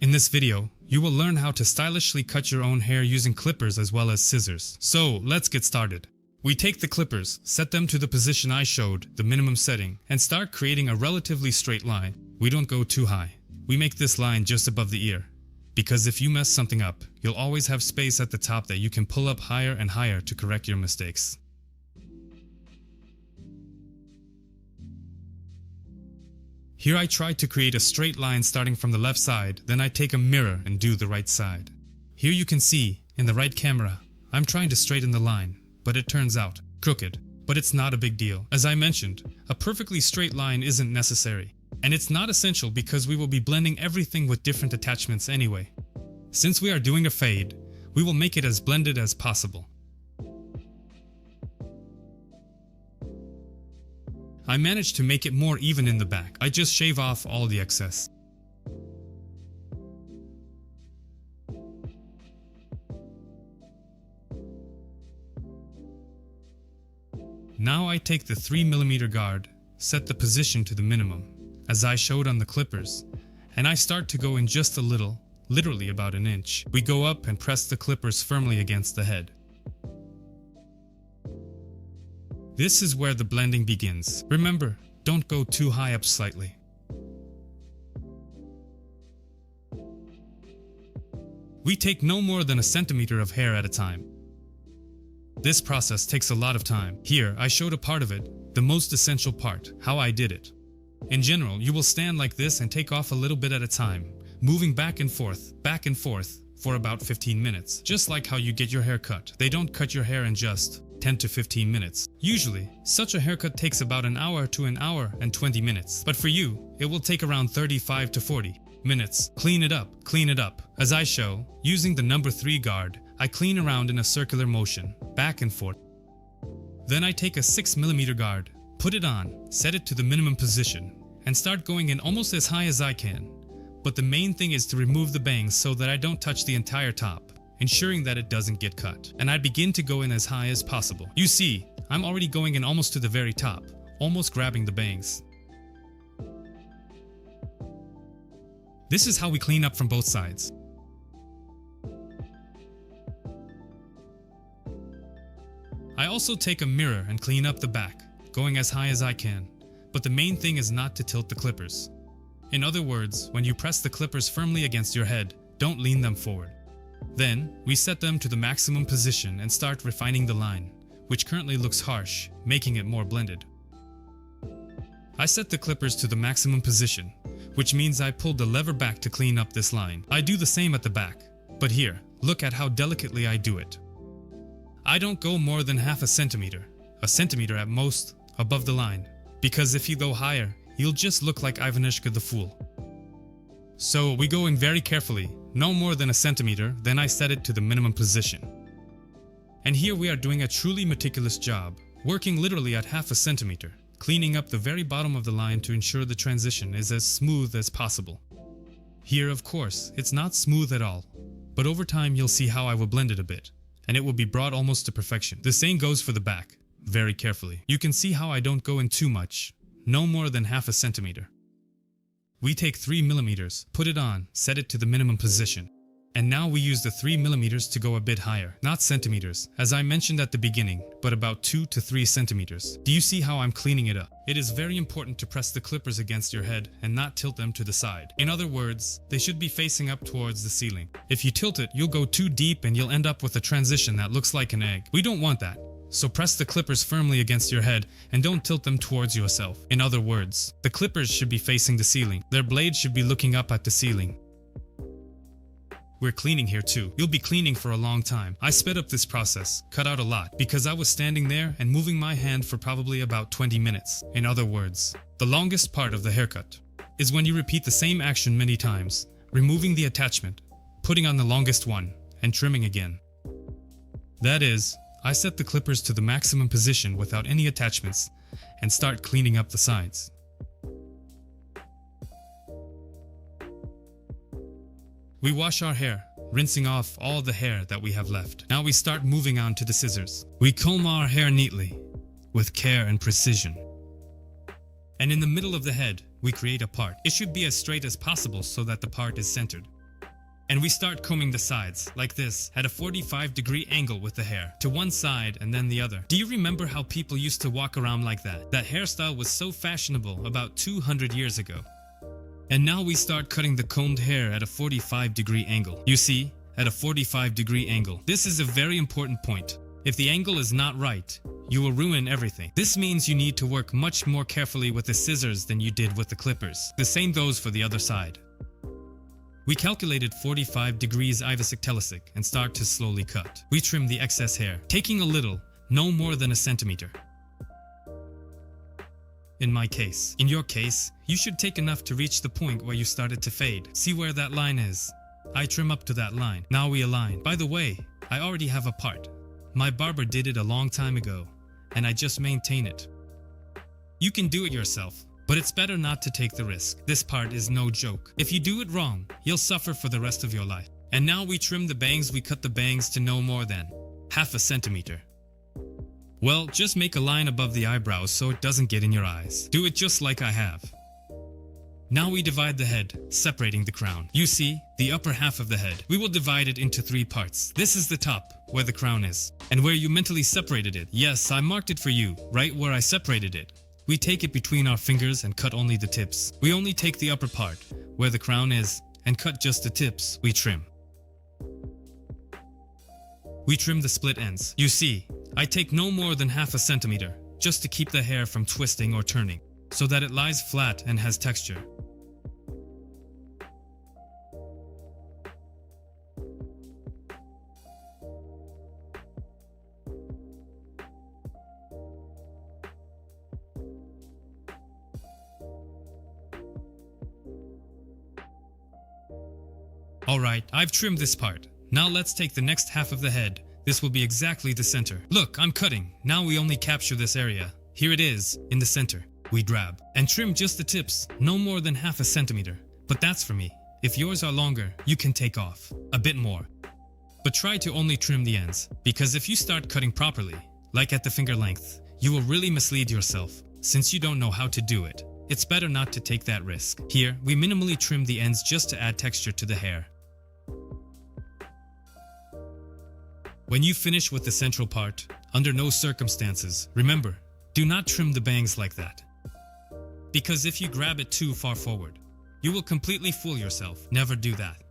In this video, you will learn how to stylishly cut your own hair using clippers as well as scissors. So let's get started. We take the clippers, set them to the position I showed, the minimum setting, and start creating a relatively straight line. We don't go too high. We make this line just above the ear. Because if you mess something up, you'll always have space at the top that you can pull up higher and higher to correct your mistakes. Here I try to create a straight line starting from the left side, then I take a mirror and do the right side. Here you can see, in the right camera, I'm trying to straighten the line, but it turns out crooked. But it's not a big deal. As I mentioned, a perfectly straight line isn't necessary. And it's not essential because we will be blending everything with different attachments anyway. Since we are doing a fade, we will make it as blended as possible. I managed to make it more even in the back. I just shave off all the excess. Now I take the 3mm guard, set the position to the minimum, as I showed on the clippers, and I start to go in just a little, literally about an inch. We go up and press the clippers firmly against the head. This is where the blending begins. Remember, don't go too high up slightly. We take no more than a centimeter of hair at a time. This process takes a lot of time. Here, I showed a part of it, the most essential part, how I did it. In general, you will stand like this and take off a little bit at a time, moving back and forth, for about 15 minutes. Just like how you get your hair cut. They don't cut your hair in just 10 to 15 minutes. Usually, such a haircut takes about an hour to an hour and 20 minutes. But for you, it will take around 35 to 40 minutes. Clean it up. As I show, using the number 3 guard, I clean around in a circular motion, back and forth. Then I take a 6mm guard, put it on, set it to the minimum position, and start going in almost as high as I can. But the main thing is to remove the bangs so that I don't touch the entire top, ensuring that it doesn't get cut. And I begin to go in as high as possible. You see, I'm already going in almost to the very top, almost grabbing the bangs. This is how we clean up from both sides. I also take a mirror and clean up the back, going as high as I can. But the main thing is not to tilt the clippers. In other words, when you press the clippers firmly against your head, don't lean them forward. Then, we set them to the maximum position and start refining the line, which currently looks harsh, making it more blended. I set the clippers to the maximum position, which means I pulled the lever back to clean up this line. I do the same at the back, but here, look at how delicately I do it. I don't go more than half a centimeter at most, above the line, because if you go higher, you'll just look like Ivanushka the Fool. So we go in very carefully, no more than a centimeter, then I set it to the minimum position. And here we are doing a truly meticulous job, working literally at half a centimeter, cleaning up the very bottom of the line to ensure the transition is as smooth as possible. Here, of course, it's not smooth at all, but over time you'll see how I will blend it a bit, and it will be brought almost to perfection. The same goes for the back, very carefully. You can see how I don't go in too much, no more than half a centimeter. We take 3mm, put it on, set it to the minimum position. And now we use the 3mm to go a bit higher, not centimeters, as I mentioned at the beginning, but about 2 to 3 centimeters. Do you see how I'm cleaning it up? It is very important to press the clippers against your head and not tilt them to the side. In other words, they should be facing up towards the ceiling. If you tilt it, you'll go too deep and you'll end up with a transition that looks like an egg. We don't want that. So press the clippers firmly against your head and don't tilt them towards yourself. In other words, the clippers should be facing the ceiling. Their blade should be looking up at the ceiling. We're cleaning here too. You'll be cleaning for a long time. I sped up this process, cut out a lot, because I was standing there and moving my hand for probably about 20 minutes. In other words, the longest part of the haircut is when you repeat the same action many times, removing the attachment, putting on the longest one, and trimming again. That is, I set the clippers to the maximum position without any attachments and start cleaning up the sides. We wash our hair, rinsing off all the hair that we have left. Now we start moving on to the scissors. We comb our hair neatly, with care and precision. And in the middle of the head, we create a part. It should be as straight as possible so that the part is centered. And we start combing the sides, like this, at a 45-degree angle with the hair, to one side and then the other. Do you remember how people used to walk around like that? That hairstyle was so fashionable about 200 years ago. And now we start cutting the combed hair at a 45-degree angle. You see, at a 45-degree angle. This is a very important point. If the angle is not right, you will ruin everything. This means you need to work much more carefully with the scissors than you did with the clippers. The same goes for the other side. We calculated 45 degrees Ivasic Telesic and start to slowly cut. We trim the excess hair, taking a little, no more than a centimeter. In my case. In your case, you should take enough to reach the point where you started to fade. See where that line is? I trim up to that line. Now we align. By the way, I already have a part. My barber did it a long time ago, and I just maintain it. You can do it yourself, but it's better not to take the risk. This part is no joke. If you do it wrong, you'll suffer for the rest of your life. And now we trim the bangs. We cut the bangs to no more than half a centimeter. Well, just make a line above the eyebrows so it doesn't get in your eyes. Do it just like I have. Now we divide the head, separating the crown. You see, the upper half of the head. We will divide it into 3 parts. This is the top, where the crown is, and where you mentally separated it. Yes, I marked it for you, right where I separated it. We take it between our fingers and cut only the tips. We only take the upper part, where the crown is, and cut just the tips. We trim. We trim the split ends. You see, I take no more than half a centimeter, just to keep the hair from twisting or turning, so that it lies flat and has texture. Alright, I've trimmed this part. Now let's take the next half of the head. This will be exactly the center. Look, I'm cutting. Now we only capture this area. Here it is, in the center. We grab and trim just the tips, no more than half a centimeter. But that's for me. If yours are longer, you can take off a bit more. But try to only trim the ends, because if you start cutting properly, like at the finger length, you will really mislead yourself, since you don't know how to do it. It's better not to take that risk. Here, we minimally trim the ends just to add texture to the hair. When you finish with the central part, under no circumstances, remember, do not trim the bangs like that. Because if you grab it too far forward, you will completely fool yourself. Never do that.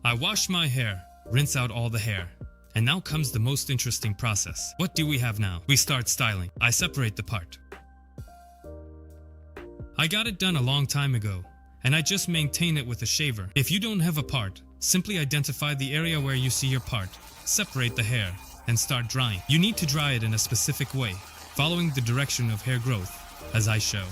I wash my hair, rinse out all the hair, and now comes the most interesting process. What do we have now? We start styling. I separate the part. I got it done a long time ago, and I just maintain it with a shaver. If you don't have a part, simply identify the area where you see your part, separate the hair, and start drying. You need to dry it in a specific way, following the direction of hair growth, as I show.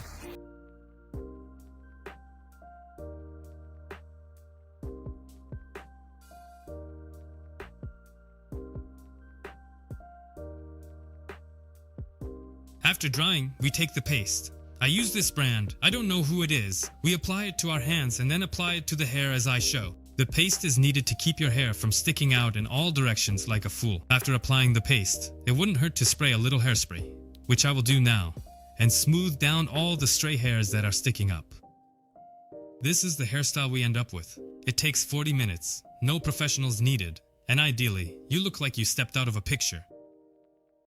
After drying, we take the paste. I use this brand. I don't know who it is. We apply it to our hands and then apply it to the hair as I show. The paste is needed to keep your hair from sticking out in all directions like a fool. After applying the paste, it wouldn't hurt to spray a little hairspray, which I will do now, and smooth down all the stray hairs that are sticking up. This is the hairstyle we end up with. It takes 40 minutes, no professionals needed, and ideally, you look like you stepped out of a picture.